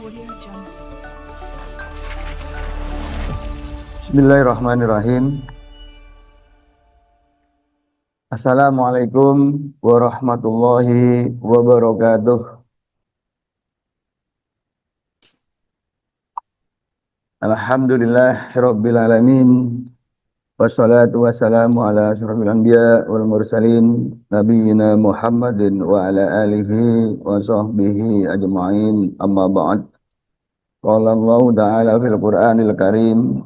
Bismillahirrahmanirrahim. Assalamualaikum warahmatullahi wabarakatuh. Alhamdulillahirabbil alamin. Wassalatu wassalamu ala asyrofil anbiya wal mursalin nabiyina Muhammadin wa ala alihi wa sahbihi ajma'in. Amma ba'd. Qala Allah ta'ala fil Qur'anil Karim,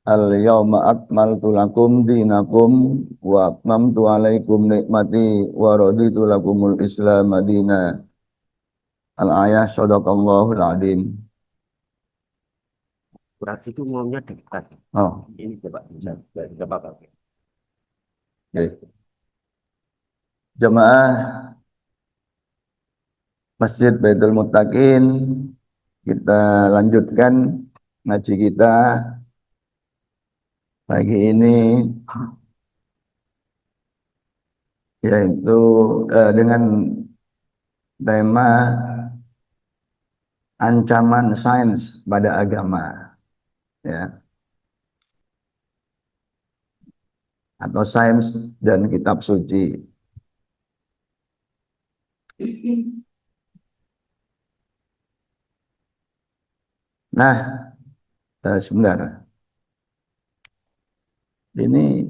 al-yawma akmaltu lakum dinakum wa atmamtu alaikum nikmati wa raditu lakumul Islam madina. Al-ayah sadaqallahul azim. Berarti itu ngomongnya dekat. Oh, Ini coba bisa apa-apa. oke. Jemaah Masjid Baitul Muttaqin, kita lanjutkan ngaji kita pagi ini, yaitu dengan tema ancaman sains pada agama, ya, atau sains dan kitab suci. Nah, sebentar, ini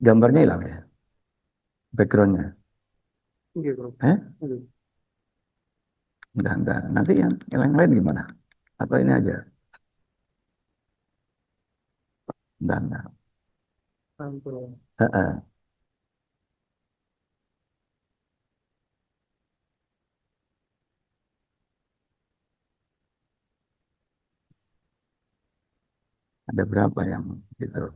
gambarnya hilang ya, backgroundnya. Enggak. Nanti yang lain gimana? Atau ini aja? Enggak. Heeh. Ada berapa yang gitu?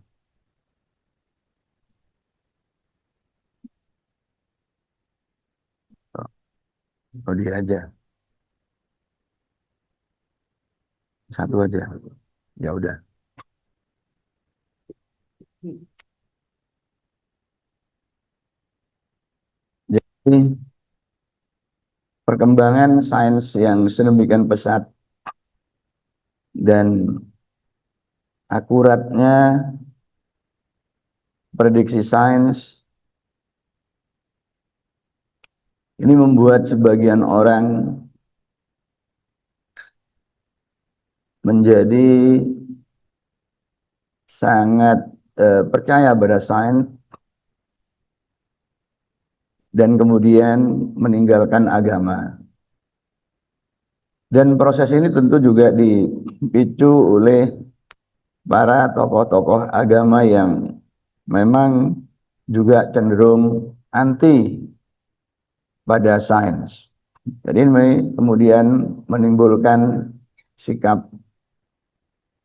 Oh, dia aja. Satu aja. Ya udah. Jadi perkembangan sains yang sedemikian pesat dan akuratnya prediksi sains ini membuat sebagian orang menjadi sangat percaya pada sains dan kemudian meninggalkan agama. Dan proses ini tentu juga dipicu oleh para tokoh-tokoh agama yang memang juga cenderung anti pada sains. Jadi ini kemudian menimbulkan sikap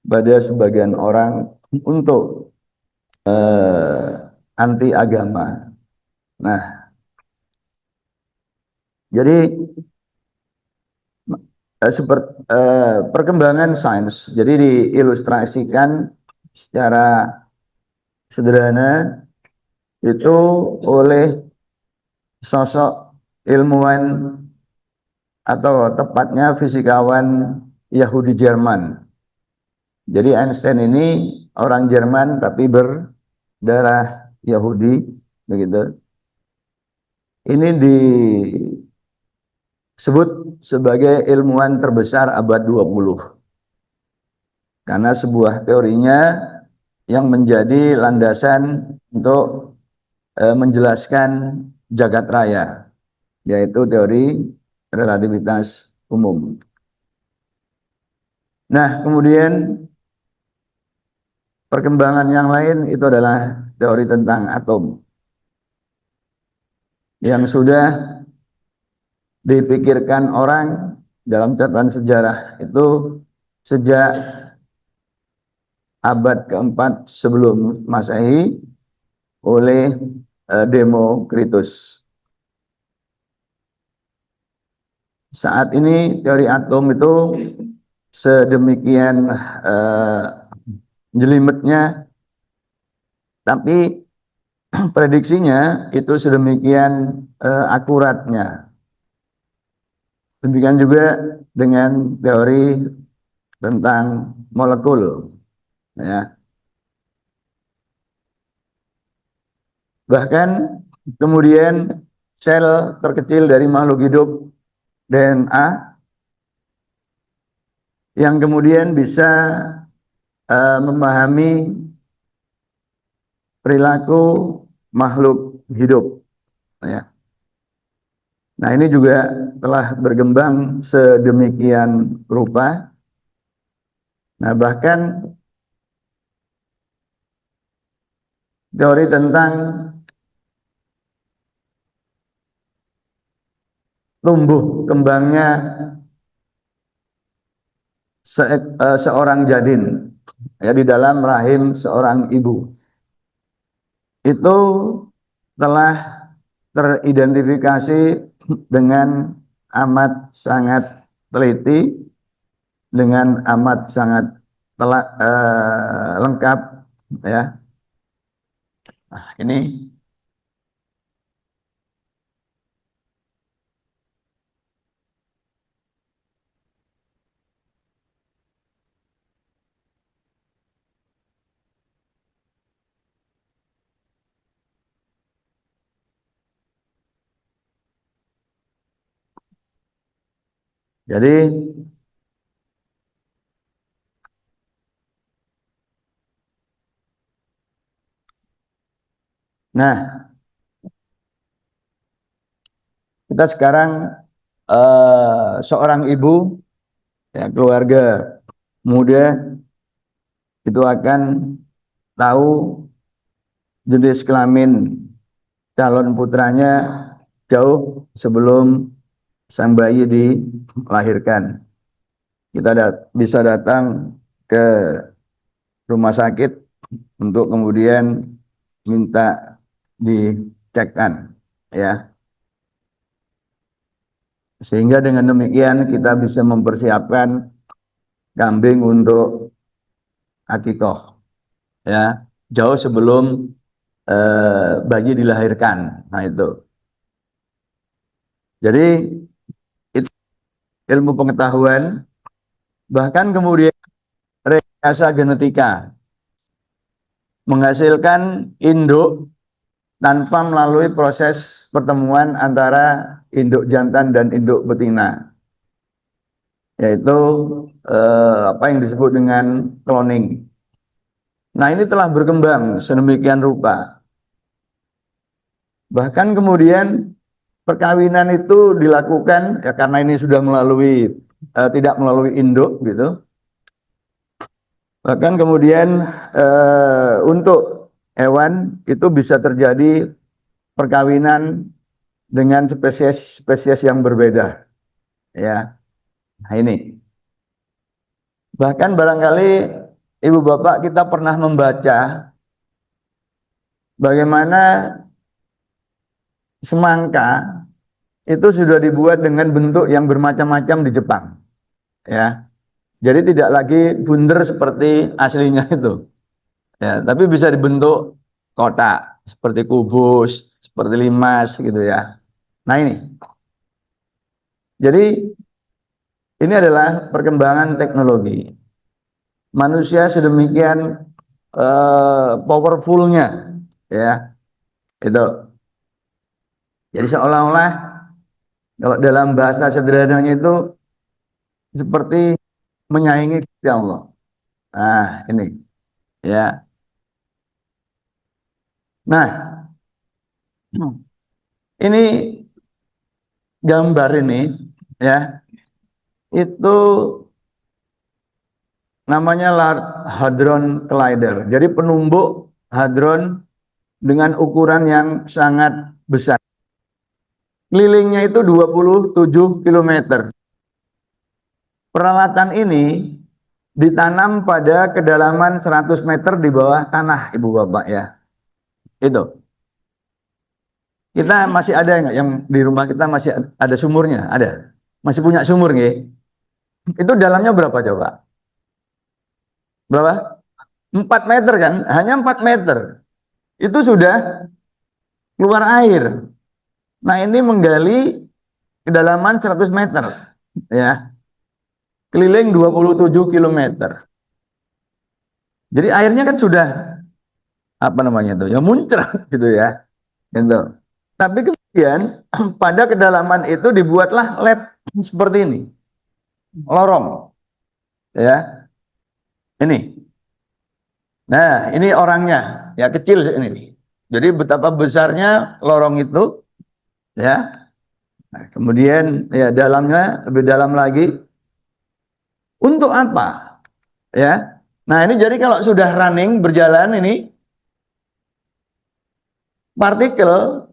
pada sebagian orang untuk anti agama. Nah, jadi seperti perkembangan sains, jadi diilustrasikan secara sederhana itu oleh sosok ilmuwan atau tepatnya fisikawan Yahudi Jerman. Jadi Einstein ini orang Jerman tapi berdarah Yahudi, begitu. Ini disebut sebagai ilmuwan terbesar abad 20. Karena sebuah teorinya yang menjadi landasan untuk menjelaskan jagat raya, yaitu teori relativitas umum. Nah, kemudian perkembangan yang lain itu adalah teori tentang atom yang sudah dipikirkan orang dalam catatan sejarah itu sejak abad keempat sebelum Masehi oleh Demokritus. Saat ini teori atom itu sedemikian jelimetnya, tapi prediksinya itu sedemikian akuratnya. Demikian juga dengan teori tentang molekul, ya. Bahkan kemudian sel terkecil dari makhluk hidup, DNA, yang kemudian bisa memahami perilaku makhluk hidup, ya. Nah, ini juga telah berkembang sedemikian rupa. Nah, bahkan teori tentang tumbuh kembangnya seorang janin, ya, di dalam rahim seorang ibu, itu telah teridentifikasi dengan amat sangat teliti, dengan amat sangat lengkap, ya. Nah, ini jadi, nah, kita sekarang seorang ibu, ya, keluarga muda itu akan tahu jenis kelamin calon putranya jauh sebelum sang bayi dilahirkan. Kita bisa datang ke rumah sakit untuk kemudian minta dicekkan, ya. Sehingga dengan demikian kita bisa mempersiapkan kambing untuk akikoh, ya, jauh sebelum bayi dilahirkan. Nah, itu. Jadi itu ilmu pengetahuan, bahkan kemudian rekayasa genetika, menghasilkan induk tanpa melalui proses pertemuan antara induk jantan dan induk betina, yaitu apa yang disebut dengan cloning. Nah, ini telah berkembang sedemikian rupa. Bahkan kemudian perkawinan itu dilakukan, ya, karena ini sudah melalui tidak melalui induk, gitu. Bahkan kemudian untuk hewan itu bisa terjadi perkawinan dengan spesies yang berbeda, ya. Nah, ini. Bahkan barangkali ibu bapak kita pernah membaca bagaimana semangka itu sudah dibuat dengan bentuk yang bermacam-macam di Jepang, ya. Jadi tidak lagi bundar seperti aslinya itu, ya, tapi bisa dibentuk kotak seperti kubus, seperti limas, gitu, ya. Nah, ini. Jadi ini adalah perkembangan teknologi. Manusia sedemikian powerfulnya, ya, itu. Jadi seolah-olah kalau dalam bahasa sederhananya itu seperti menyaingi Gusti Allah. Nah, ini, ya. Nah, ini gambar ini, ya, itu namanya Large Hadron Collider. Jadi penumbuk hadron dengan ukuran yang sangat besar. Kelilingnya itu 27 km. Peralatan ini ditanam pada kedalaman 100 meter di bawah tanah, Ibu Bapak, ya. Itu. Kita masih ada nggak yang di rumah kita masih ada sumurnya? Ada. Masih punya sumur nggih? Itu dalamnya berapa coba? Berapa? 4 meter kan? Hanya 4 meter. Itu sudah keluar air. Nah, ini menggali kedalaman 100 meter. ya, keliling 27 kilometer. Jadi airnya kan sudah apa namanya itu ya muncrat gitu ya. Gitu. Tapi kemudian pada kedalaman itu dibuatlah lab seperti ini, lorong, ya. Ini. Nah, ini orangnya, ya kecil ini. Jadi betapa besarnya lorong itu, ya. Nah, kemudian ya dalamnya lebih dalam lagi. Untuk apa? Ya. Nah, ini jadi kalau sudah running berjalan ini partikel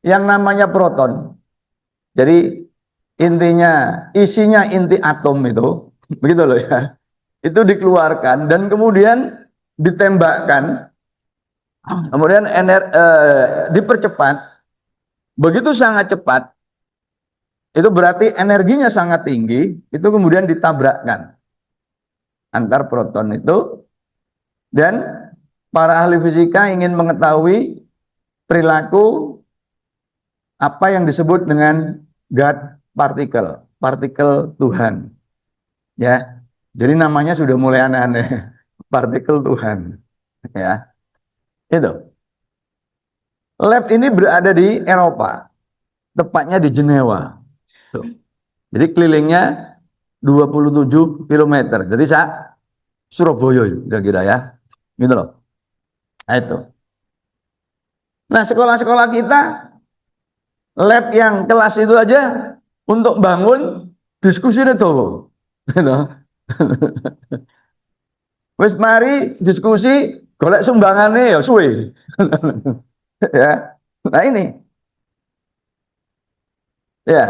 yang namanya proton. Jadi intinya, isinya inti atom itu, begitu loh ya. Itu dikeluarkan dan kemudian ditembakkan, kemudian dipercepat. Begitu sangat cepat, itu berarti energinya sangat tinggi, itu kemudian ditabrakkan antar proton itu, dan para ahli fisika ingin mengetahui perilaku apa yang disebut dengan God particle, partikel Tuhan. Ya, jadi namanya sudah mulai aneh-aneh, partikel Tuhan. Ya, itu. Lab ini berada di Eropa, tepatnya di Jenewa. Tuh. Jadi kelilingnya 27 kilometer. Jadi Surabaya kira-kira ya. Gitu loh. Nah itu. Nah, sekolah-sekolah kita lab yang kelas itu aja untuk bangun diskusi itu. Gitu. Wis mari diskusi golek sumbangane ya suwe. Ya. Nah ini. Ya,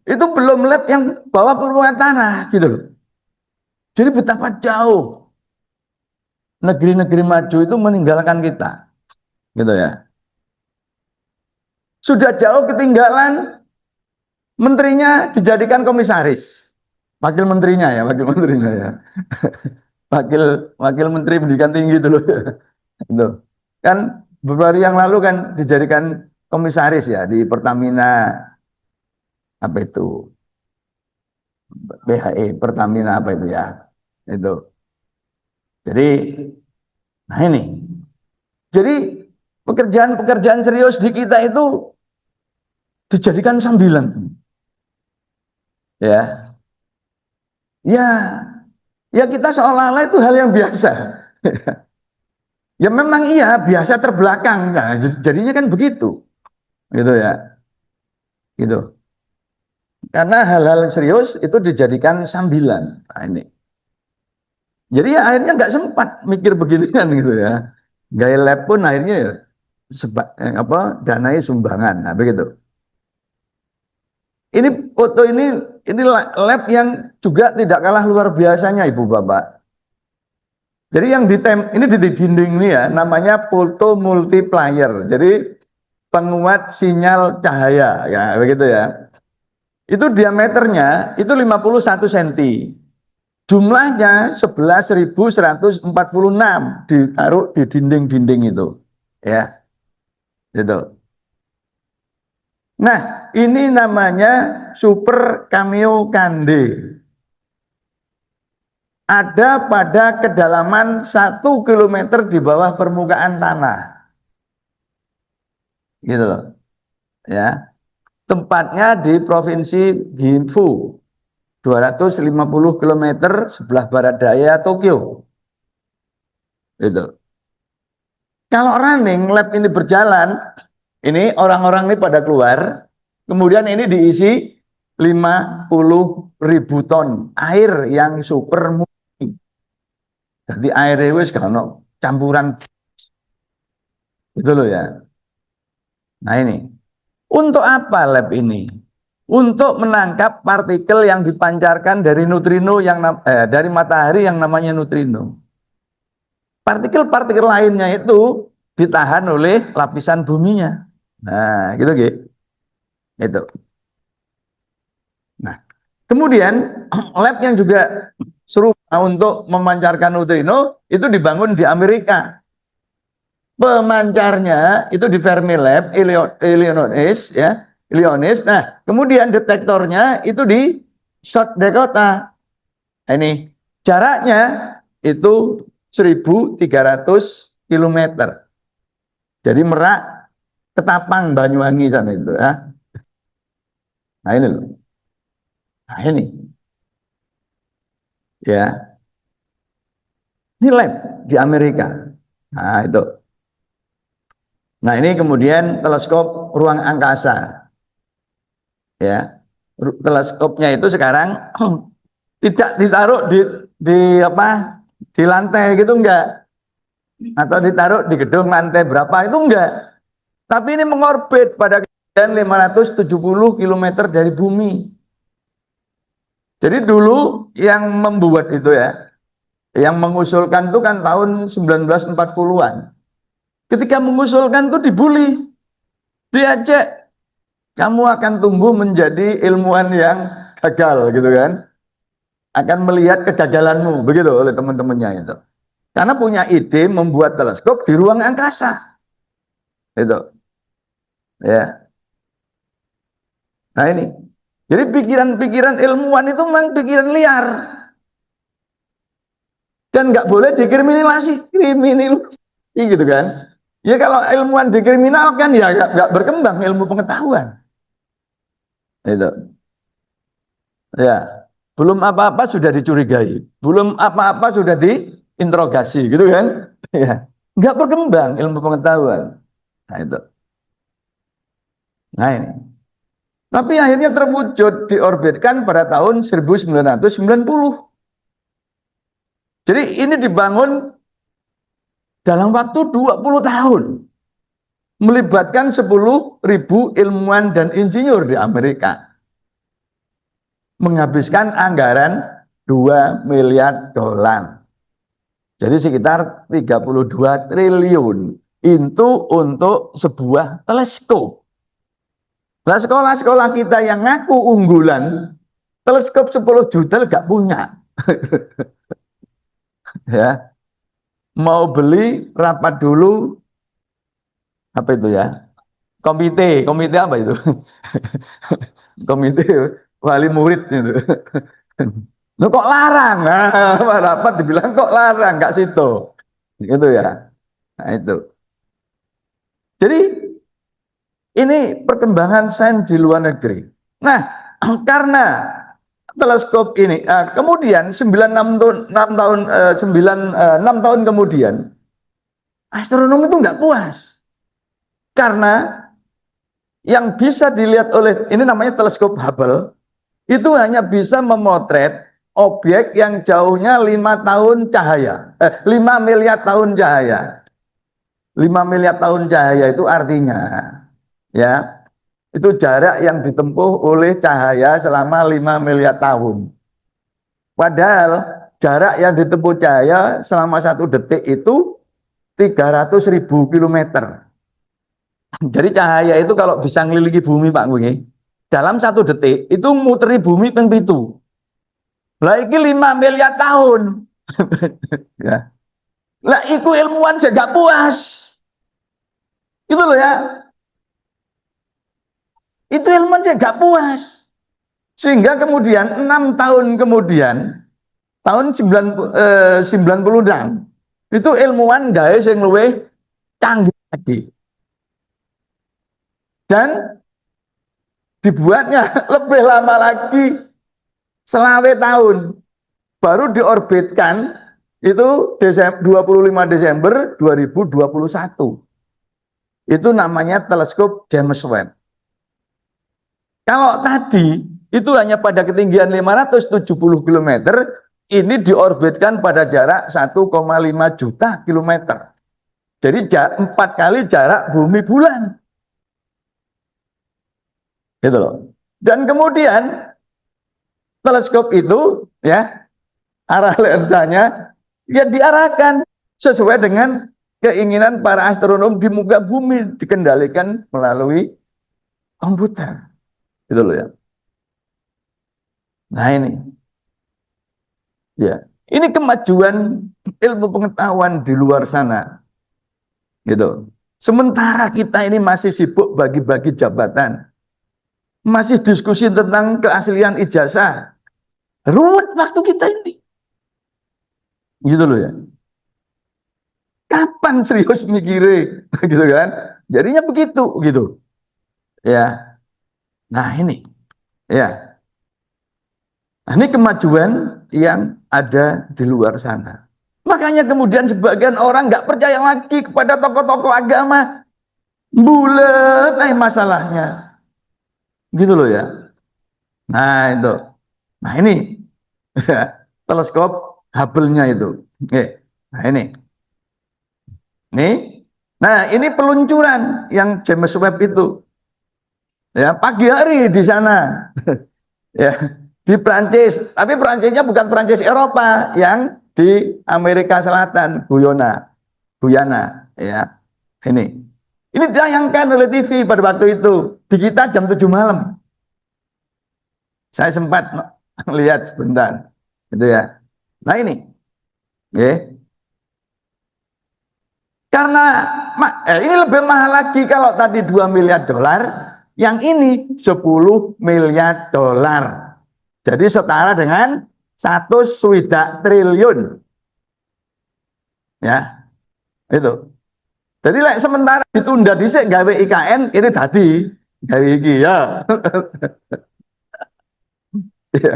itu belum lab yang bawa permukaan tanah gitu loh. Jadi betapa jauh negeri-negeri maju itu meninggalkan kita, gitu ya. Sudah jauh ketinggalan, menterinya dijadikan komisaris, wakil menterinya ya, wakil wakil menteri pendidikan tinggi dulu ya. Itu kan beberapa hari yang lalu kan dijadikan komisaris ya di Pertamina, apa itu BHE Pertamina apa itu ya, itu. Jadi, nah ini, jadi pekerjaan-pekerjaan serius di kita itu dijadikan sambilan, ya, ya, ya kita seolah-olah itu hal yang biasa. Ya memang iya biasa terbelakang, nah, jadinya kan begitu, gitu ya, gitu. Karena hal-hal serius itu dijadikan sambilan. Nah, ini. Jadi ya akhirnya nggak sempat mikir beginian gitu ya. Gaya lab pun akhirnya ya danai sumbangan, nah begitu. Ini foto ini lab yang juga tidak kalah luar biasanya Ibu Bapak. Jadi yang ini di dinding ini ya namanya foto multiplier. Jadi penguat sinyal cahaya ya begitu ya. Itu diameternya itu 51 cm. Jumlahnya 11.146 ditaruh di dinding-dinding itu. Ya, gitu. Nah, ini namanya Super Cameo Cande. Ada pada kedalaman 1 kilometer di bawah permukaan tanah. Gitu loh. Ya. Tempatnya di Provinsi Ginfu. 250 kilometer sebelah barat daya Tokyo. Gitu. Kalau running lab ini berjalan, ini orang-orang ini pada keluar, kemudian ini diisi 50.000 ton air yang super murni. Jadi airnya wis kalau campuran itu loh ya. Nah ini, untuk apa lab ini? Untuk menangkap partikel yang dipancarkan dari neutrino dari matahari yang namanya neutrino. Partikel-partikel lainnya itu ditahan oleh lapisan buminya. Nah, gitu gitu. Itu. Nah, kemudian lab yang juga serupa untuk memancarkan neutrino itu dibangun di Amerika. Pemancarnya itu di Fermilab, Illinois ya, Illinois. Nah, kemudian detektornya itu di South Dakota. Ini jaraknya itu 1.300 kilometer. Jadi Merak, Ketapang, Banyuwangi sana itu ya. Nah ini loh. Nah ini. Ya. Ini lab di Amerika. Nah itu. Nah ini kemudian teleskop ruang angkasa. Ya. Teleskopnya itu sekarang tidak ditaruh di apa? Di lantai gitu enggak. Atau ditaruh di gedung lantai berapa itu enggak. Tapi ini mengorbit pada ketinggian 570 km dari bumi. Jadi dulu yang membuat itu ya, yang mengusulkan itu kan tahun 1940-an. Ketika mengusulkan itu dibully, diajak, kamu akan tumbuh menjadi ilmuwan yang gagal gitu kan. Akan melihat kegagalanmu, begitu oleh teman-temannya itu. Karena punya ide membuat teleskop di ruang angkasa. Itu. Ya. Nah ini. Jadi pikiran-pikiran ilmuwan itu memang pikiran liar. Dan nggak boleh dikriminalisasi, gitu kan. Ya kalau ilmuwan dikriminalkan ya nggak berkembang ilmu pengetahuan. Itu. Ya. Belum apa-apa sudah dicurigai, belum apa-apa sudah diinterogasi, gitu kan? Ya. Nggak berkembang ilmu pengetahuan. Nah itu. Nah ini. Tapi akhirnya terwujud diorbitkan pada tahun 1990. Jadi ini dibangun dalam waktu 20 tahun. Melibatkan 10.000 ilmuwan dan insinyur di Amerika. Menghabiskan anggaran 2 miliar dolar. Jadi sekitar 32 triliun. Itu untuk sebuah teleskop. Nah, sekolah-sekolah kita yang ngaku unggulan, teleskop 10 juta nggak punya. Ya, mau beli rapat dulu, apa itu ya? Komite apa itu? Komite wali murid itu. Loh kok larang? Nah, rapat dibilang kok larang, nggak situ. Gitu ya. Nah itu. Jadi ini perkembangan sains di luar negeri. Nah, karena teleskop ini, kemudian 6 tahun kemudian, astronom itu nggak puas. Karena yang bisa dilihat oleh, ini namanya teleskop Hubble, itu hanya bisa memotret objek yang jauhnya 5 tahun cahaya, 5 miliar tahun cahaya. 5 miliar tahun cahaya itu artinya, ya, itu jarak yang ditempuh oleh cahaya selama 5 miliar tahun. Padahal jarak yang ditempuh cahaya selama 1 detik itu 300.000 kilometer. Jadi cahaya itu kalau bisa ngelilingi bumi Pak Gungi, dalam 1 detik itu muteri bumi ping pitu. Lah iki 5 miliar tahun. Ya. Lah iku ilmuwan saya gak puas. Itu loh ya. Itu ilmuwan saya gak puas. Sehingga kemudian 6 tahun kemudian, tahun 96, itu ilmuwan gawe sing luwih canggih lagi. Dan dibuatnya lebih lama lagi, 25 tahun. Baru diorbitkan itu 25 Desember 2021. Itu namanya teleskop James Webb. Kalau tadi itu hanya pada ketinggian 570 km, ini diorbitkan pada jarak 1,5 juta kilometer. Jadi 4 kali jarak bumi bulan. Gitu loh. Dan kemudian teleskop itu ya, arah lensanya ya diarahkan sesuai dengan keinginan para astronom di muka bumi, dikendalikan melalui komputer. Gitu loh ya. Nah ini. Ya, ini kemajuan ilmu pengetahuan di luar sana. Gitu. Sementara kita ini masih sibuk bagi-bagi jabatan. Masih diskusi tentang keaslian ijazah. Ruwet waktu kita ini. Gitu loh ya. Kapan serius mikire? Gitu kan. Jadinya begitu gitu. Ya. Nah ini. Ya. Nah, ini kemajuan yang ada di luar sana. Makanya kemudian sebagian orang nggak percaya lagi kepada tokoh-tokoh agama. Bulet masalahnya. Gitu loh ya. Nah itu. Nah ini. Teleskop Hubble-nya itu. Oke. Nah ini. Nih. Nah ini peluncuran yang James Webb itu. Ya, pagi hari di sana. Ya, di Prancis. Tapi Prancisnya bukan Prancis Eropa, yang di Amerika Selatan, Guyana, ya. Ini. Ini ditayangkan oleh TV pada waktu itu. Di kita jam 7 malam. Saya sempat lihat sebentar. Gitu ya. Nah ini. Ya. Karena ini lebih mahal lagi kalau tadi 2 miliar dolar, yang ini 10 miliar dolar. Jadi setara dengan 1 triliun. Ya, itu. Jadi sementara ditunda dhisik gawe IKN, ini tadi gawe iki ya. Ya.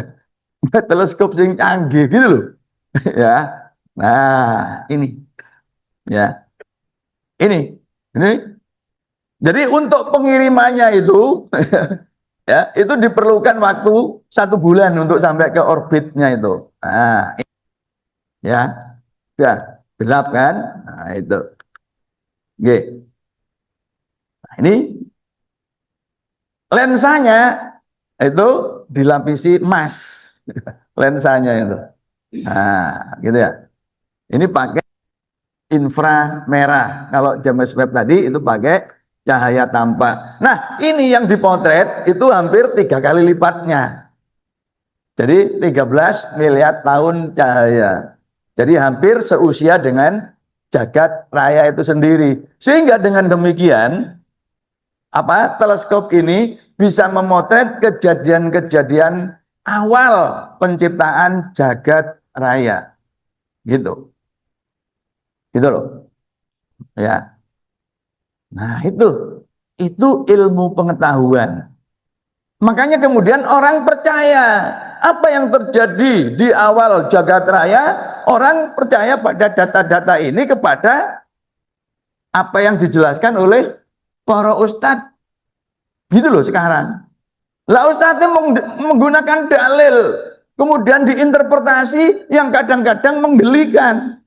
Teleskop sing canggih gitu loh. Ya. Nah, ini. Ya. Ini. Jadi untuk pengirimannya itu ya, itu diperlukan waktu 1 bulan untuk sampai ke orbitnya itu. Nah, ya, ya, gelap kan? Nah, itu. Oke. Nah, ini lensanya itu dilapisi emas. Lensanya itu. Nah, gitu ya. Ini pakai inframerah. Kalau James Webb tadi itu pakai cahaya tampak. Nah, ini yang dipotret itu hampir 3 kali lipatnya. Jadi 13 miliar tahun cahaya. Jadi hampir seusia dengan jagat raya itu sendiri. Sehingga dengan demikian, teleskop ini bisa memotret kejadian-kejadian awal penciptaan jagat raya. Gitu. Gitu loh. Ya. Nah, itu ilmu pengetahuan. Makanya kemudian orang percaya apa yang terjadi di awal jagat raya, orang percaya pada data-data ini kepada apa yang dijelaskan oleh para ustadz. Gitu loh sekarang. Lah ustadznya menggunakan dalil, kemudian diinterpretasi yang kadang-kadang menggelikan.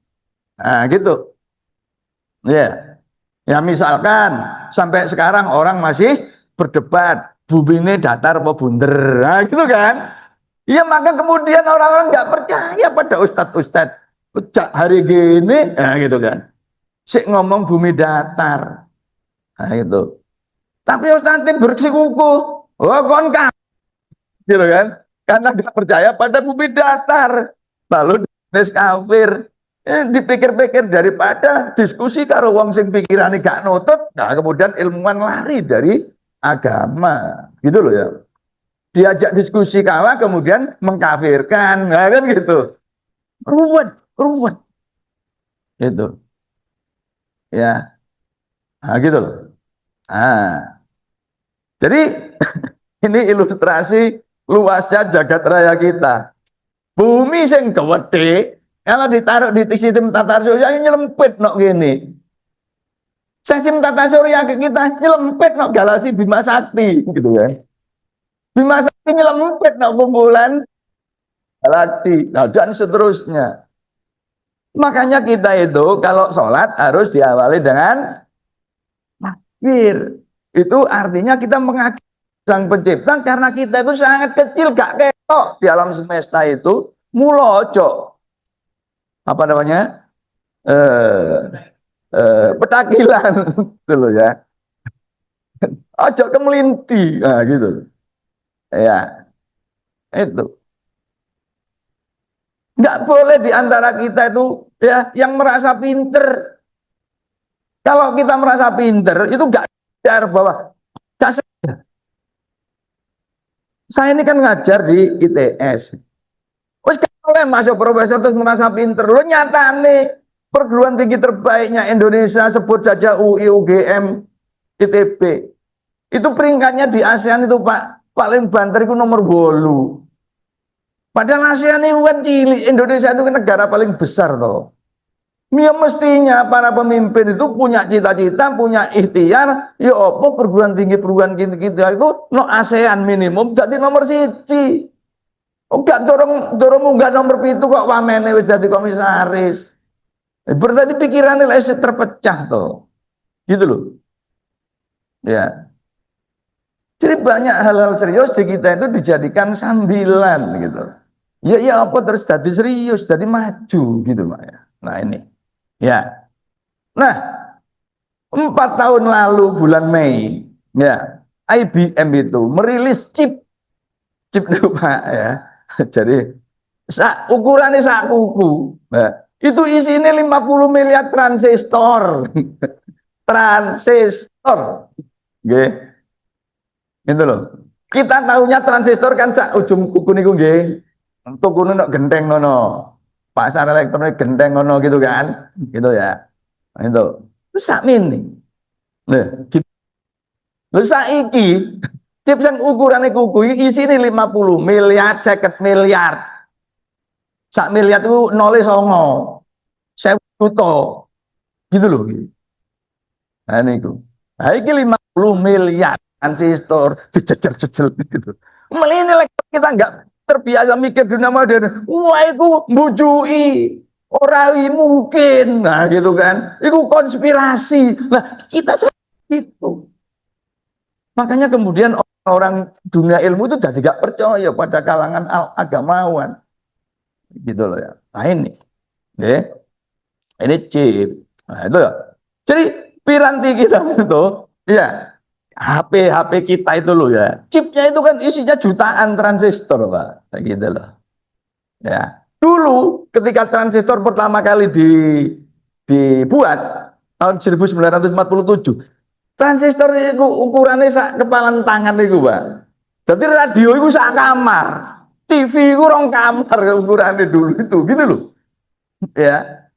Nah, gitu. Ya. Ya misalkan sampai sekarang orang masih berdebat bumi ini datar apa bunder, nah, gitu kan? Iya maka kemudian orang-orang nggak percaya pada ustadz-ustadz. Sejak hari gini, nah, gitu kan? Sik ngomong bumi datar, nah itu. Tapi ustadznya bersikuku, oh kon gitu kan? Karena nggak percaya pada bumi datar, lalu kafir. Dipikir-pikir daripada diskusi karo wong sing pikirane gak nutut, nah kemudian ilmuwan lari dari agama, gitu loh ya. Diajak diskusi kalah kemudian mengkafirkan, nah kan gitu. Ruwet, gitu. Ya, nah gitu loh. Nah, jadi ini ilustrasi luasnya jagat raya kita. Bumi sing gede, kalau ditaruh di sistem tata surya nyelempit nok gini. Sistem tata surya kita nyelempit nok galaksi Bima Sakti gitu ya. Bima Sakti nyelempit nok kumpulan galaksi. Nah, dan seterusnya. Makanya kita itu kalau sholat harus diawali dengan takbir. Itu artinya kita mengagumi Sang Pencipta karena kita itu sangat kecil, gak ketok di alam semesta itu. Mulojo. Apa namanya? Petakilan dulu ya. Ojo kemelinti, nah gitu. Ya, itu. Nggak boleh di antara kita itu ya yang merasa pinter. Kalau kita merasa pinter itu nggak sadar bahwa gak sadar. Saya ini kan ngajar di ITS. masuk profesor terus merasa pinter. Lo nyata nih perguruan tinggi terbaiknya Indonesia, sebut saja UI, UGM, ITB. Itu peringkatnya di ASEAN itu Pak, paling banter itu nomor 8. Padahal ASEAN itu kan cilik, Indonesia itu kan negara paling besar toh. Ya mestinya para pemimpin itu punya cita-cita, punya ikhtiar, ya apa perguruan tinggi kita itu no ASEAN minimum jadi nomor 1. Oh gak dorong munggah nomor 7 kok wamene wis jadi komisaris. Berarti pikirannya lah terpecah toh. Gitu loh. Ya. Jadi banyak hal-hal serius di kita itu dijadikan sambilan gitu. Ya apa terus jadi serius, jadi maju gitu Pak ya. Nah ini. Ya. Nah, 4 tahun lalu bulan Mei, ya, IBM itu merilis chip itu Pak ya. Jadi ukurannya sak kuku. Nah, itu isinya 50 miliar transistor. Transistor. Nggih. Gitu loh. Kita tahunya transistor kan sak ujung kuku niku nggih. Tukune nek genteng ngono. Pasar elektronik genteng ngono gitu kan. Gitu ya. Nah, itu. Terus sak mini. Nah, gitu. Terus saiki chip yang ukurannya kuku iki isine 50 miliar, 50 miliar. Sak miliar itu 0,9. 1000 juta. Gitu loh. Nah niku. Nah iki 50 miliar transistor dijejer-jejer gitu. Melini kita nggak terbiasa mikir dunia modern. Wah itu mbujui. Orang mungkin. Nah gitu kan. Itu konspirasi. Nah kita itu. Makanya kemudian orang dunia ilmu itu jadi gak percaya pada kalangan agamawan. Gitu loh ya. Nah ini. Ini chip. Nah itu ya. Jadi piranti kita itu, ya HP kita itu loh ya. Chipnya itu kan isinya jutaan transistor Pak. Kayak gitu loh. Ya. Dulu ketika transistor pertama kali dibuat tahun 1947, transistor itu ukurannya sak kepalan tangan itu Pak. Jadi radio itu sak kamar, TV itu rong kamar ukurannya dulu itu, gitu loh. Ya,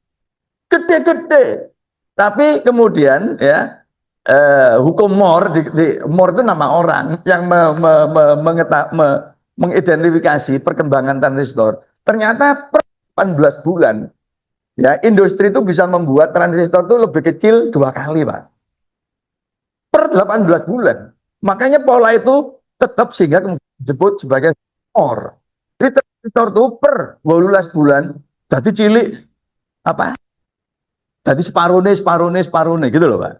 gede-gede. Tapi kemudian ya hukum Moore, Moore itu nama orang yang mengidentifikasi perkembangan transistor. Ternyata per 18 bulan ya industri itu bisa membuat transistor itu lebih kecil 2 kali Pak. Per 18 bulan. Makanya pola itu tetap sehingga disebut sebagai Moore. Jadi transistor itu per 12 bulan jadi cilik apa? Jadi separuhnya gitu loh Pak.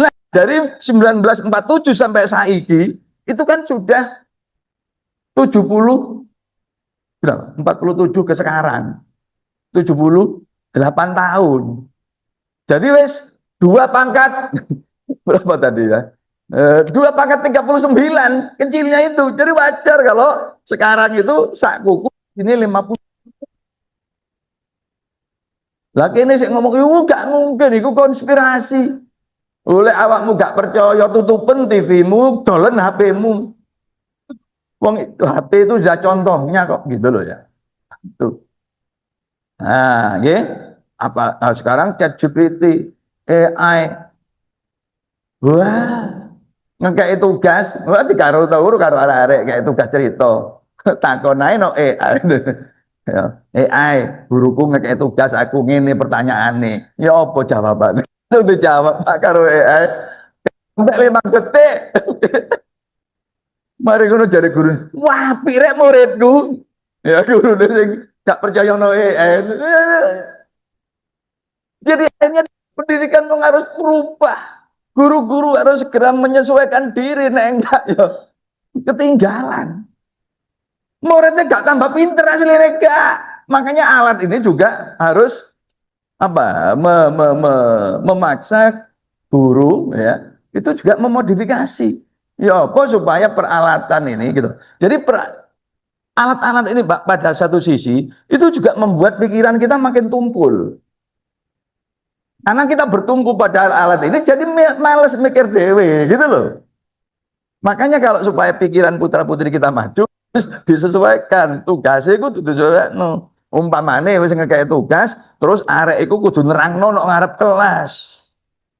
Nah dari 1947 sampai saiki itu kan sudah 70 berapa? 47 ke sekarang 78 tahun. Jadi wes 2 pangkat berapa tadi ya? 2 pangkat 39 kecilnya itu. Jadi wajar kalau sekarang itu sak kuku ini 50. Lagi ini saya ngomong, gak mungkin, itu konspirasi. Oleh awakmu gak percaya, tutupen TV-mu, dolen HP-mu. Wong itu HP itu sudah contohnya kok, gitu loh ya. Tuh. Nah, ya. Nah, sekarang ChatGPT, AI. Wah, ngekei tugas, wah dikaro tau karo arek-arek kayak tugas cerita. Takon ae no AI. Ya, AI, guruku ngekei tugas aku ngene pertanyaane. Ya apa jawabannya? Itu dijawab Pak karo AI. Sampai 5 detik. Mari ngono jare guru. Wah, pirek muridku. Ya guru sing gak percaya no AI. Jadi akhirnya pendidikan harus berubah. Guru-guru harus segera menyesuaikan diri, nek enggak ya ketinggalan. Muridnya gak tambah pinter aslinya enggak. Makanya alat ini juga harus apa memaksa guru ya itu juga memodifikasi ya apa supaya peralatan ini gitu. Jadi alat-alat ini pada satu sisi itu juga membuat pikiran kita makin tumpul. Karena kita bertumpu pada alat ini jadi males mikir dewe gitu loh. Makanya kalau supaya pikiran putra-putri kita maju Terus disesuaikan tugasnya iku kudu disesuaikno. Umpamane wis ngekek tugas, terus arek iku kudu nerangno nang ngarep kelas.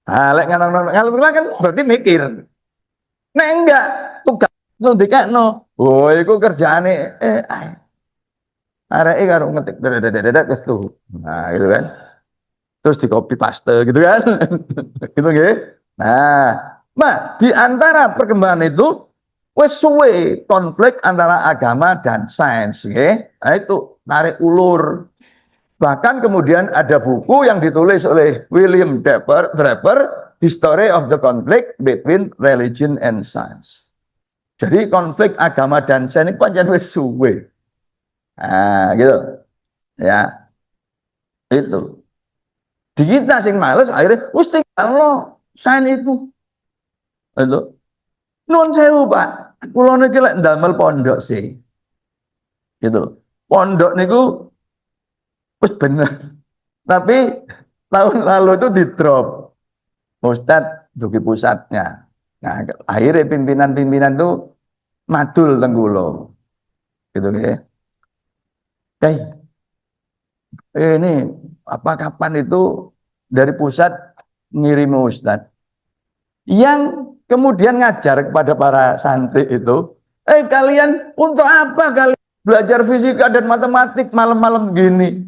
Ah, lek ngarep kelas kan berarti mikir. Nek enggak tugas nu dikekno. Oh, iku kerjaane arek karo ngetik dedet terus tuh. Nah, gitu kan. Terus di copy paste gitu kan. Gitu nggih. Nah, di antara perkembangan itu wes suwe konflik antara agama dan sains nggih. Nah, itu tarik ulur. Bahkan kemudian ada buku yang ditulis oleh William Draper, History of the Conflict Between Religion and Science. Jadi konflik agama dan sains ini pancen wis suwe. Nah, gitu. Ya, itu. Di kita sing males akhirnya wis tinggalno sains itu. Itu. Nuwun sewu, Pak. Kula niki lek ndamel pondok sih. Gitu. Pondok niku wis bener. Tapi tahun lalu itu di drop. Ustadz dugi pusatnya. Nah, akhirnya pimpinan-pimpinan itu madul tenggulo. Gitu ya. Ini apa kapan itu dari pusat ngirim Ustadz yang kemudian ngajar kepada para santri itu, kalian untuk apa kalian belajar fisika dan matematik malam-malam gini?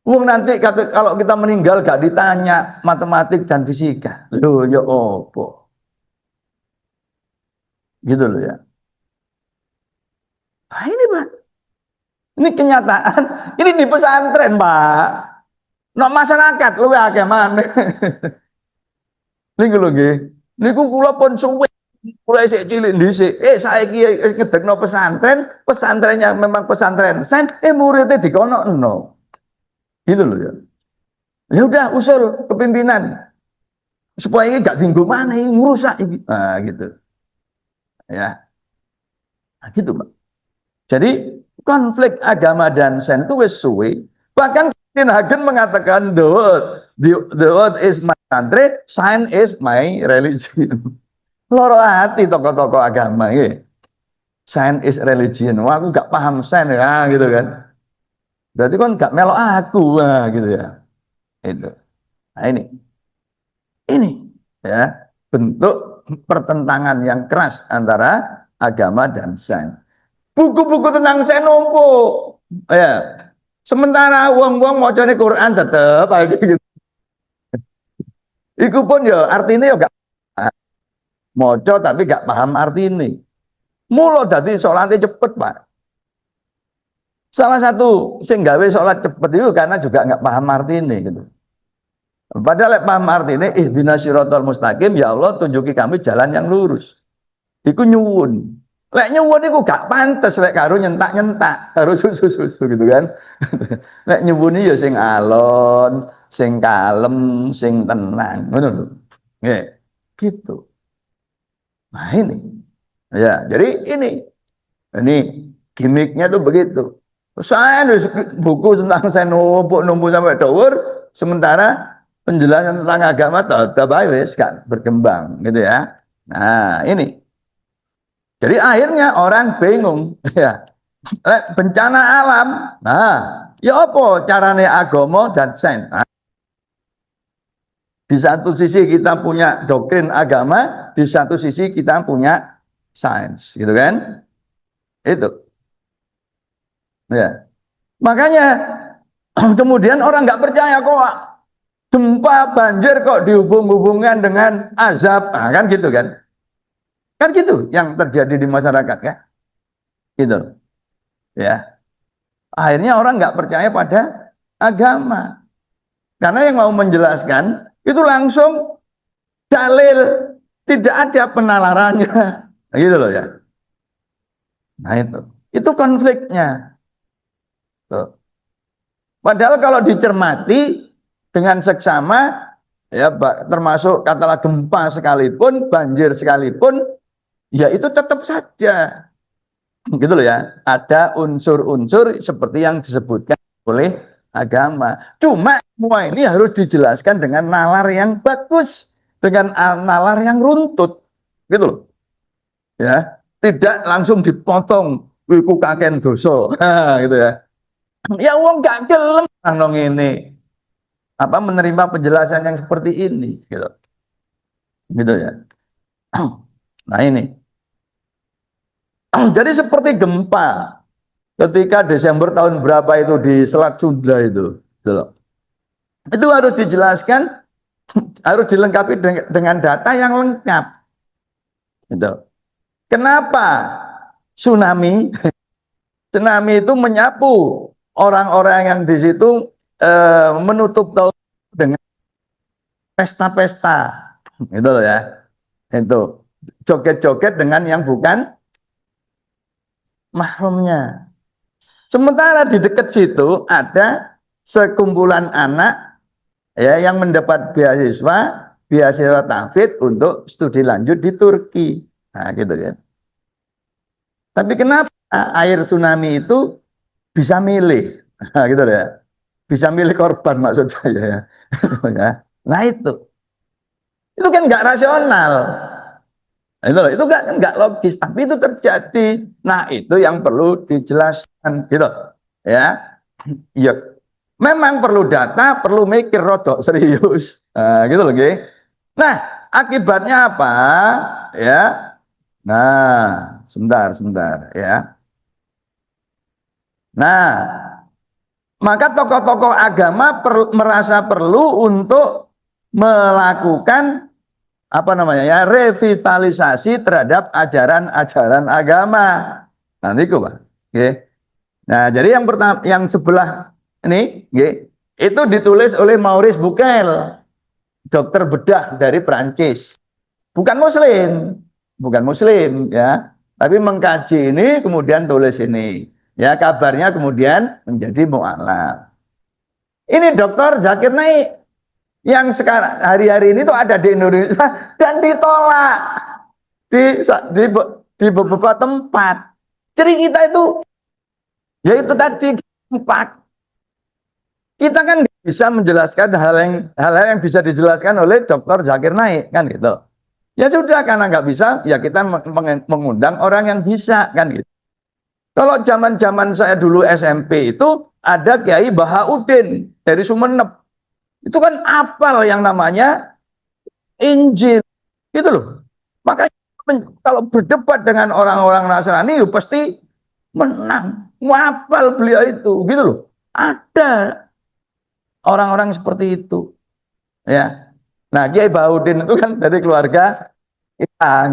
Nanti kalau kita meninggal gak ditanya matematik dan fisika. Loh, ya opo. Gitu loh ya. Nah, ini Pak. Ini kenyataan. Ini di pesantren, Pak. No masyarakat lu akeh maneh. Niku lho nggih. Niku kula pun suwe mulai sik cilik dhisik. Saiki ngedekno pesantren, pesantrennya memang pesantren sains, muridnya dikonokno. Gitu loh ya. Ya udah usul kepimpinan supaya ini gak tinggal mana ini merusak ini. Nah, gitu. Ya. Nah, gitu, Pak. Jadi konflik agama dan sains itu wis suwe. Bahkan Stephen Hagen mengatakan the world is my country, science is my religion. Loro hati tokoh-tokoh agama ya. Science is religion. Wah, aku gak paham sains ya, gitu kan. Berarti kan gak melok aku, gitu ya. Itu. Nah, ini ya bentuk pertentangan yang keras antara agama dan sains. Buku-buku tentang sains numpuk. Ya. Sementara wong-wong macane Quran tetep gitu. Iku pun ya artinya ya gak maca tapi gak paham artinya. Mula dadi salate cepet, Pak. Salah satu sing gawe salat cepet itu karena juga nggak paham artinya gitu. Padahal paham artinya ihdinas siratal mustaqim, ya Allah tunjuki kami jalan yang lurus. Iku nyuwun. Lek nyuwun iku gak pantes lek karo nyentak-nyentak, karo susu-susu gitu kan. Lek nyuwun ya sing alon, sing kalem, sing tenang, ngono lho. Nggih, gitu. Nah ini. Ya, jadi ini gimmicknya tuh begitu. Saya buku tentang saya numpuk sampai tower, sementara penjelasan tentang agama tetap wis kan berkembang gitu ya. Nah, ini. Jadi akhirnya orang bingung ya. Bencana alam. Nah, ya apa caranya agama dan sains? Nah, di satu sisi kita punya doktrin agama, di satu sisi kita punya sains, gitu kan? Itu. Ya. Makanya kemudian orang nggak percaya kok gempa banjir kok dihubung-hubungkan dengan azab, nah, kan gitu kan? Kan gitu yang terjadi di masyarakat kan? Gitu. Ya. Akhirnya orang nggak percaya pada agama. Karena yang mau menjelaskan itu langsung dalil, tidak ada penalarannya. Gitu loh ya. Nah itu konfliknya. Tuh. Padahal kalau dicermati dengan seksama, ya termasuk katalah gempa sekalipun, banjir sekalipun, ya itu tetap saja, gitu loh ya. Ada unsur-unsur seperti yang disebutkan oleh agama. Cuma semua ini harus dijelaskan dengan nalar yang bagus, dengan nalar yang runtut, gitu loh. Ya, tidak langsung dipotong iku kaken dosa. Gitu ya. Ya wong gak gelem nang ngene. Apa menerima penjelasan yang seperti ini gitu. Gitu ya. Nah ini. Jadi seperti gempa ketika Desember tahun berapa itu di Selat Sunda itu. Gitu loh. Itu harus dijelaskan, harus dilengkapi dengan data yang lengkap. Gitu. Kenapa tsunami? Tsunami itu menyapu orang-orang yang di situ menutup tahun dengan pesta-pesta, gitu loh ya. Itu joget-joget dengan yang bukan mahramnya. Sementara di dekat situ ada sekumpulan anak ya yang mendapat beasiswa tahfidz untuk studi lanjut di Turki. Nah, gitu kan. Tapi kenapa air tsunami itu bisa milih? Nah, gitu ya. Bisa milih korban maksud saya ya. Nah itu kan nggak rasional. Itu nggak logis, tapi itu terjadi. Nah itu yang perlu dijelaskan, gitu ya. Iya, memang perlu data, perlu mikir rodok serius, gitu loh, gitu. Nah akibatnya apa? Ya, nah sebentar ya. Nah maka tokoh-tokoh agama merasa perlu untuk melakukan apa namanya ya revitalisasi terhadap ajaran-ajaran agama. Nanti kok Pak. Oke. Nah, jadi yang pertama yang sebelah ini itu ditulis oleh Maurice Bucaille, dokter bedah dari Prancis. Bukan muslim ya, tapi mengkaji ini kemudian tulis ini. Ya, kabarnya kemudian menjadi mu'alaf. Ini dokter Zakir Naik yang sekarang hari-hari ini tuh ada di Indonesia dan ditolak di, di beberapa tempat. Jadi kita itu yaitu tadi tempat kita kan bisa menjelaskan hal yang bisa dijelaskan oleh Dokter Zakir Naik kan gitu. Ya sudah karena nggak bisa ya kita mengundang orang yang bisa kan gitu. Kalau zaman saya dulu SMP itu ada Kiai Bahaudin dari Sumeneb. Itu kan apal yang namanya Injil. Gitu loh. Makanya kalau berdebat dengan orang-orang Nasrani, pasti menang. Wapal beliau itu. Gitu loh. Ada orang-orang seperti itu. Ya. Nah, Kiai Bahaudin itu kan dari keluarga kita.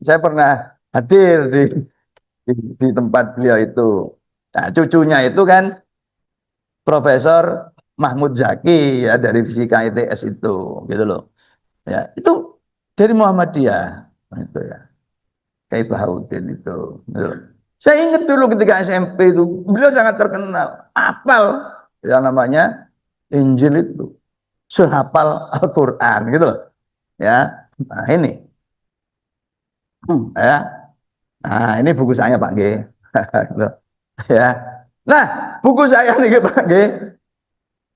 Saya pernah hadir di tempat beliau itu. Nah, cucunya itu kan Profesor Mahmud Zaki ya dari fisika ITS itu gitu loh ya itu dari Muhammadiyah nah, itu ya kayak Bahaudin itu gitu. Saya ingat dulu ketika SMP itu beliau sangat terkenal hafal yang namanya Injil itu sehafal Al-Quran gitu loh ya nah ini ya nah ini buku saya Pak G ya nah buku saya nih Pak G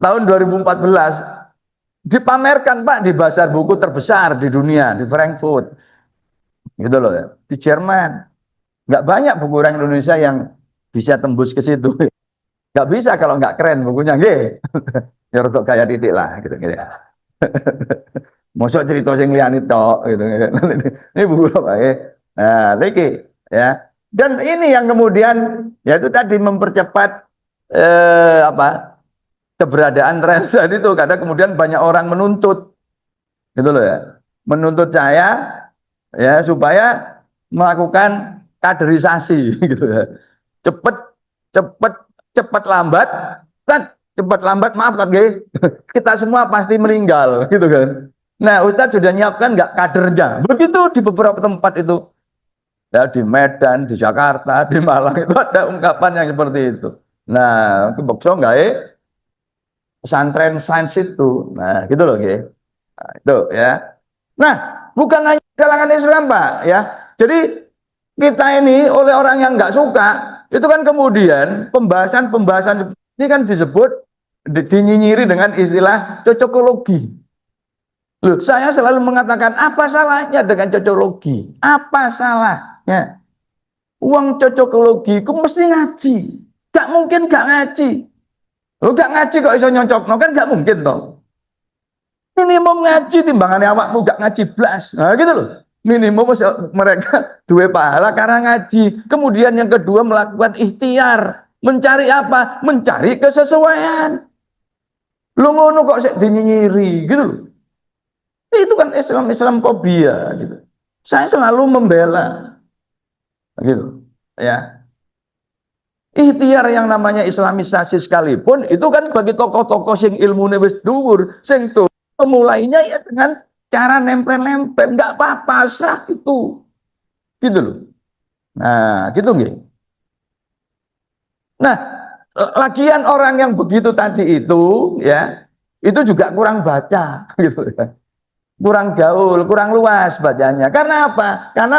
tahun 2014 dipamerkan Pak di pasar buku terbesar di dunia di Frankfurt gitu loh ya di Jerman nggak banyak buku orang Indonesia yang bisa tembus ke situ nggak bisa kalau nggak keren bukunya ya untuk kayak Didik lah gitu gitu mosok cerita sing liyane tok gitu ini buku apa ya nah lagi ya dan ini yang kemudian yaitu tadi mempercepat apa keberadaan Rensan itu karena kemudian banyak orang menuntut gitu loh ya menuntut saya ya supaya melakukan kaderisasi gitu ya cepet cepet cepet lambat kan cepat lambat maaf kan kita semua pasti meninggal gitu kan nah Ustadz sudah nyiapkan nggak kadernya begitu di beberapa tempat itu ya di Medan di Jakarta di Malang itu ada ungkapan yang seperti itu nah kebokso nggak pesantren sains itu. Nah, gitu loh, Ge. Nah, itu ya. Nah, bukan hanya kalangan Islam, Pak, ya. Jadi kita ini oleh orang yang nggak suka, itu kan kemudian pembahasan ini kan disebut dinyinyiri dengan istilah cocokologi. Loh, saya selalu mengatakan apa salahnya dengan cocokologi? Apa salahnya? Uang cocokologi ku mesti ngaji. Gak mungkin gak ngaji. Lo gak ngaji kok iso nyocokno kan gak mungkin toh. Minimum ngaji timbangannya awakmu gak ngaji blas. Nah gitu loh. Minimum mereka dua pahala karena ngaji. Kemudian yang kedua melakukan ikhtiar. Mencari apa? Mencari kesesuaian. Lu ngono kok sik dinyinyiri gitu loh. Itu kan Islam fobia gitu. Saya selalu membela gitu ya. Ikhtiar yang namanya Islamisasi sekalipun itu kan bagi tokoh-tokoh sing ilmune wis dhuwur, sing tuh mulainya ya dengan cara nempel-nempel, nggak apa-apa sah itu. Gitu loh. Nah, gitu nggih. Nah, lagian orang yang begitu tadi itu ya, itu juga kurang baca gitu ya. Kurang gaul, kurang luas bacanya. Karena apa? Karena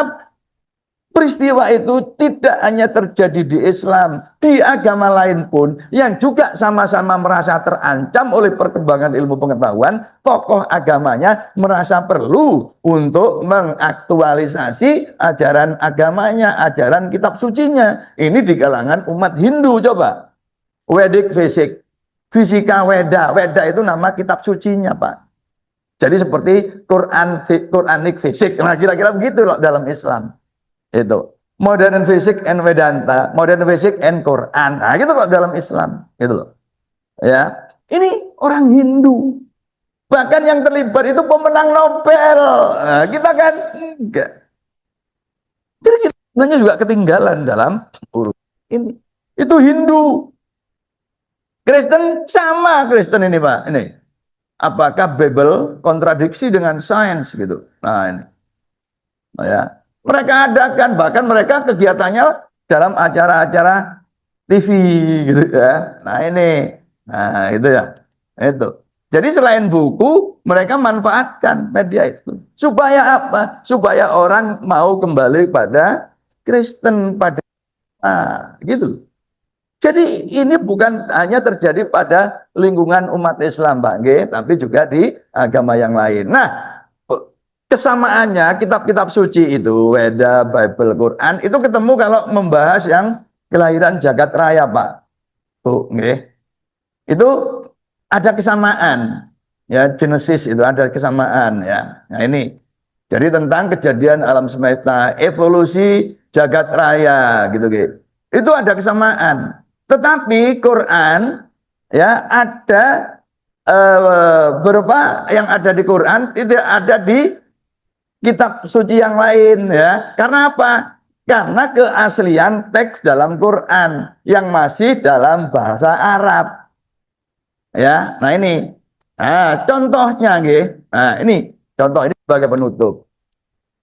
peristiwa itu tidak hanya terjadi di Islam, di agama lain pun yang juga sama-sama merasa terancam oleh perkembangan ilmu pengetahuan, tokoh agamanya merasa perlu untuk mengaktualisasi ajaran agamanya, ajaran kitab sucinya. Ini di kalangan umat Hindu coba. Vedic Fisik, Fisika Weda, Weda itu nama kitab sucinya, Pak. Jadi seperti Quranic Fisik, nah kira-kira begitu loh dalam Islam. Itu modern fisik and Vedanta, modern fisik and Quran. Nah, gitu kok dalam Islam, gitu loh. Ya, ini orang Hindu. Bahkan yang terlibat itu pemenang Nobel. Nah, kita kan enggak. Jadi kita sebenarnya juga ketinggalan dalam urusan ini. Itu Hindu. Kristen sama Kristen ini, Pak. Ini. Apakah Bible kontradiksi dengan sains gitu? Nah, ini. Nah, ya. Mereka adakan, bahkan mereka kegiatannya dalam acara-acara TV gitu ya. Nah ini, nah itu ya, itu. Jadi selain buku, mereka manfaatkan media itu. Supaya apa? Supaya orang mau kembali pada Kristen, pada gitu. Jadi ini bukan hanya terjadi pada lingkungan umat Islam, Pak, tapi juga di agama yang lain. Nah, kesamaannya kitab-kitab suci itu Weda, Bible, Quran itu ketemu kalau membahas yang kelahiran jagat raya, Pak. Tuh, nggih. Itu ada kesamaan. Ya, Genesis itu ada kesamaan ya. Nah, ini. Jadi tentang kejadian alam semesta, evolusi jagat raya gitu, gitu. Itu ada kesamaan. Tetapi Quran ya ada beberapa yang ada di Quran tidak ada di kitab suci yang lain ya. Karena apa? Karena keaslian teks dalam Quran yang masih dalam bahasa Arab. Ya. Nah ini. Nah, contohnya nggih. Nah, ini contoh ini sebagai penutup.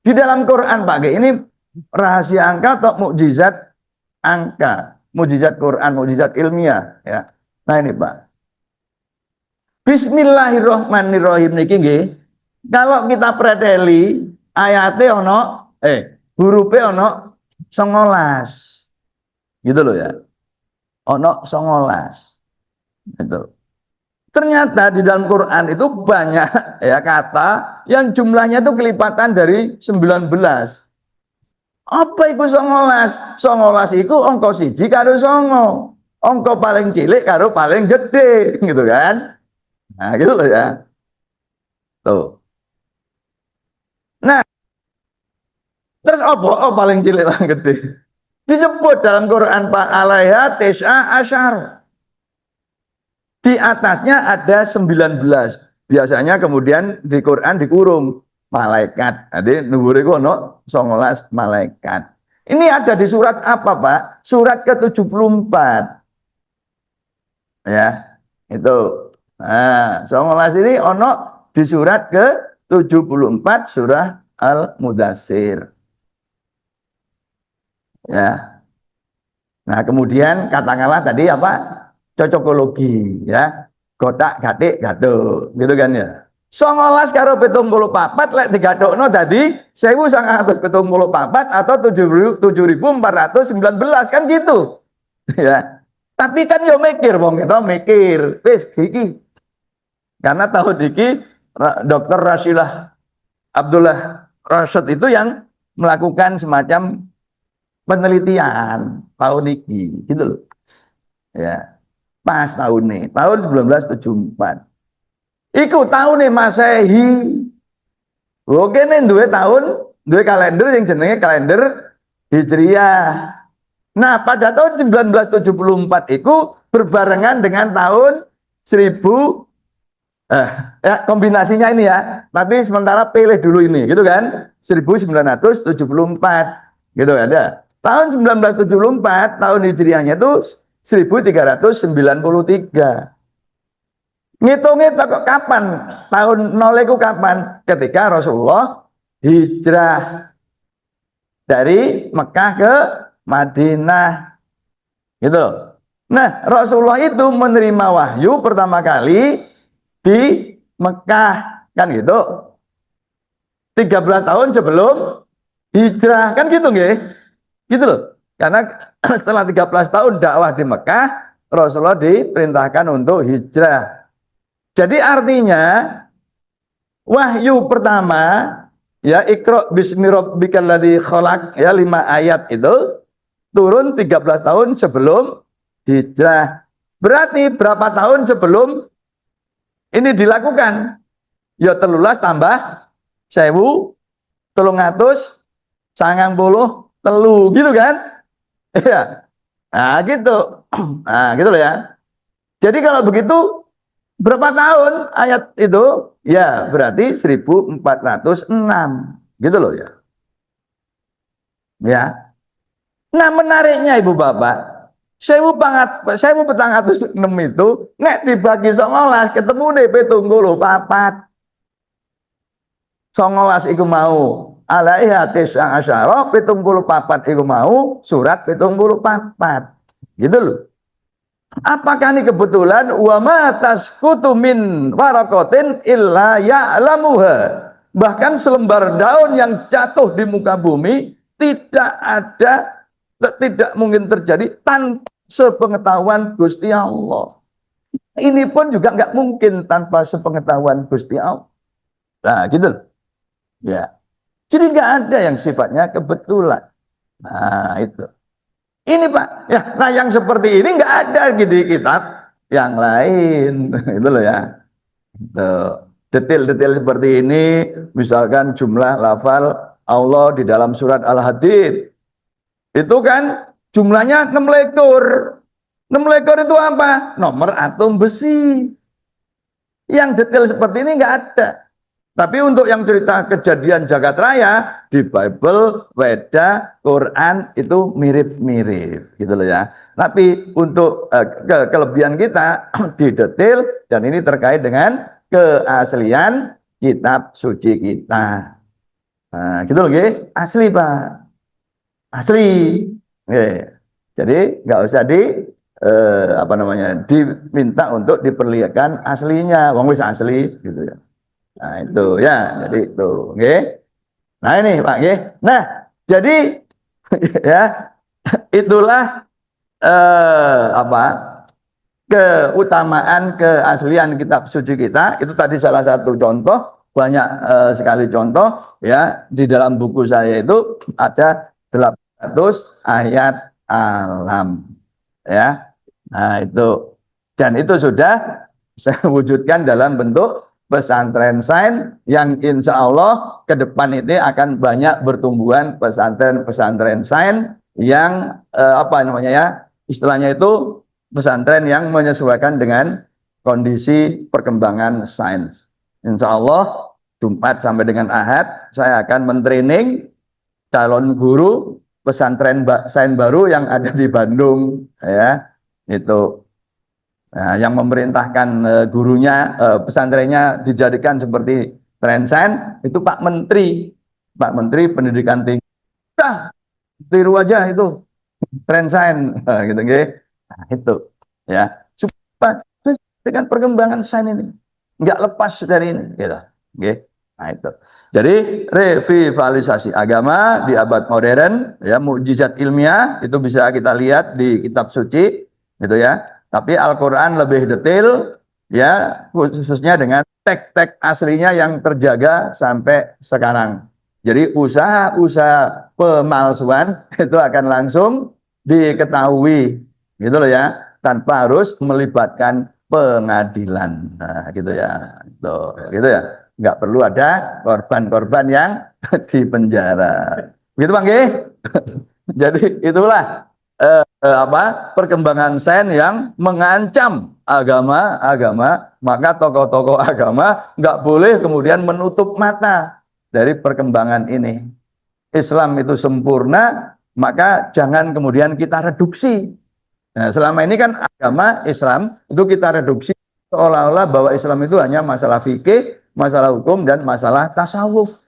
Di dalam Quran Pak nggih, ini rahasia angka atau mukjizat angka, mukjizat Quran, mukjizat ilmiah ya. Nah ini Pak. Bismillahirrahmanirrahim niki nggih. Kalau kita preteli ayatnya ono hurufnya ono 19. Gitu loh ya. Ono 19. Gitu. Ternyata di dalam Quran itu banyak ya kata yang jumlahnya itu kelipatan dari 19. Apa itu 19? 19 itu angka siji karo 9. Angka paling cilik karo paling gede gitu kan. Nah, gitu loh ya. Tuh. Nah, terus apa paling cilik paling gede? Disebut dalam Quran Pak alaiha tis'a asyar. Di atasnya ada 19. Biasanya kemudian di Quran dikurung malaikat. Jadi nuburi ono 19 malaikat. Ini ada di surat apa, Pak? Surat ke-74. Ya, itu. Nah, 19 ini ono di surat ke-74 surah Al-Mudatsir. Ya. Nah, kemudian katakanlah tadi apa? Cocokologi, ya. Kotak, gatik, gaduk, gitu kan ya. 19 karo 74 lek digadukno dadi 1974 atau 7419 kan gitu. Ya. Tapi kan yo mikir wong kita mikir, wis iki. Karena tahun iki Dr. Rasilah Abdullah Rasyid itu yang melakukan semacam penelitian tahun ini gitu loh. Ya, pas tahun nih, tahun 1974. Iku tahun nih Masehi. Oke nih dua kalender yang jenenge kalender Hijriah. Nah, pada tahun 1974 itu berbarengan dengan tahun 1000 ya kombinasinya ini ya. Tapi sementara pilih dulu ini, gitu kan? 1974. Gitu ada. Tahun 1974 tahun Hijriahnya itu 1393. Ngitung-ngitung kok kapan? Tahun 0 itu kapan? Ketika Rasulullah hijrah dari Mekah ke Madinah. Gitu. Nah, Rasulullah itu menerima wahyu pertama kali di Mekah, kan gitu. 13 tahun sebelum hijrah, kan gitu nggih? Gitu loh. Karena setelah 13 tahun dakwah di Mekah, Rasulullah diperintahkan untuk hijrah. Jadi artinya wahyu pertama ya Iqra bismi rabbikal ladzi khalaq ya 5 ayat itu turun 13 tahun sebelum hijrah. Berarti berapa tahun sebelum ini dilakukan? Ya 13 tambah 1393 gitu kan? Iya. Nah, gitu. Nah, gitu loh ya. Jadi kalau begitu berapa tahun ayat itu? Ya, berarti 1406. Gitu loh ya. Ya. Nah, menariknya Ibu Bapak, 1406 itu nek dibagi 19 ketemu deh 74. 19 iku mau alaiha tis'a asyara 74 iku mau surat 74. Gitu loh. Apakah ini kebetulan wa ma tasqutu min waraqatin illa ya'lamuha. Bahkan selembar daun yang jatuh di muka bumi tidak mungkin terjadi tanpa sepengetahuan Gusti Allah. Ini pun juga nggak mungkin tanpa sepengetahuan Gusti Allah. Nah, gitu loh. Ya. Jadi nggak ada yang sifatnya kebetulan. Nah, itu. Ini Pak, ya, nah yang seperti ini nggak ada di kitab yang lain, itu loh ya. Detail-detail seperti ini, misalkan jumlah lafal Allah di dalam surat Al-Hadid, itu kan jumlahnya 6 lekor. 6 lekor itu apa? Nomor atom besi. Yang detail seperti ini nggak ada. Tapi untuk yang cerita kejadian jagat raya di Bible, Weda, Quran itu mirip-mirip gitu loh ya. Tapi untuk kelebihan kita di detail dan ini terkait dengan keaslian kitab suci kita. Nah, gitu loh, asli Pak, asli. Jadi nggak usah diminta untuk diperlihatkan aslinya, wong wis asli gitu ya. Nah itu ya, jadi itu, oke. Nah ini Pak, oke. Nah jadi ya itulah keutamaan keaslian kitab suci kita. Itu tadi salah satu contoh, banyak sekali contoh ya di dalam buku saya itu ada 800 ayat alam ya. Nah itu dan itu sudah saya wujudkan dalam bentuk pesantren sains yang insya Allah ke depan ini akan banyak bertumbuhan pesantren sains yang istilahnya itu pesantren yang menyesuaikan dengan kondisi perkembangan sains. Insya Allah Jumat sampai dengan Ahad saya akan mentraining calon guru pesantren sains baru yang ada di Bandung ya itu. Nah, yang memerintahkan gurunya, pesantrennya dijadikan seperti Trensan itu Pak Menteri Pendidikan Tinggi. Nah, tiru aja itu Trensan, gitu, nah, itu, ya. Supaya dengan perkembangan sains ini nggak lepas dari ini, gitu, nah itu. Jadi revitalisasi agama di abad modern, ya mukjizat ilmiah itu bisa kita lihat di kitab suci, gitu ya. Tapi Al-Quran lebih detail, ya khususnya dengan teks-teks aslinya yang terjaga sampai sekarang. Jadi usaha-usaha pemalsuan itu akan langsung diketahui, gitu loh ya, tanpa harus melibatkan pengadilan. Nah, gitu ya. Gitu ya. Nggak perlu ada korban-korban yang di penjara. Gitu Bang G. Jadi itulah perkembangan sains yang mengancam agama-agama, maka tokoh-tokoh agama nggak boleh kemudian menutup mata dari perkembangan ini. Islam itu sempurna, maka jangan kemudian kita reduksi. Nah, selama ini kan agama Islam itu kita reduksi seolah-olah bahwa Islam itu hanya masalah fikih, masalah hukum, dan masalah tasawuf.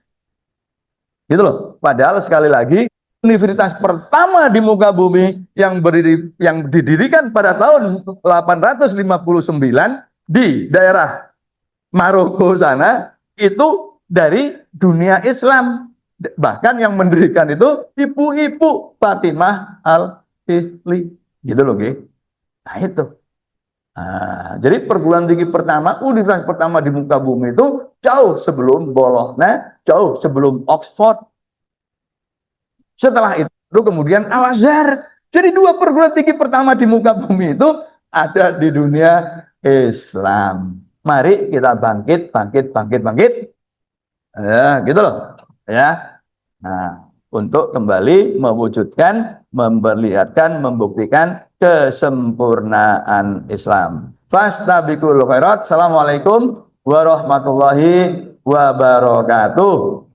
Gitu loh. Padahal sekali lagi universitas pertama di muka bumi yang didirikan pada tahun 859 di daerah Maroko sana itu dari dunia Islam. Bahkan yang mendirikan itu ibu-ibu Fatimah Al-Ihli. Gitu loh, Ge. Nah itu. Nah, jadi perguruan tinggi pertama, universitas pertama di muka bumi itu jauh sebelum Bologna, jauh sebelum Oxford. Setelah itu kemudian Al-Azhar. Jadi dua perguruan tinggi pertama di muka bumi itu ada di dunia Islam. Mari kita bangkit, bangkit, bangkit, bangkit. Ya, gitu loh. Ya. Nah, untuk kembali mewujudkan, memperlihatkan, membuktikan kesempurnaan Islam. Fastabiqul khairat. Assalamualaikum warahmatullahi wabarakatuh.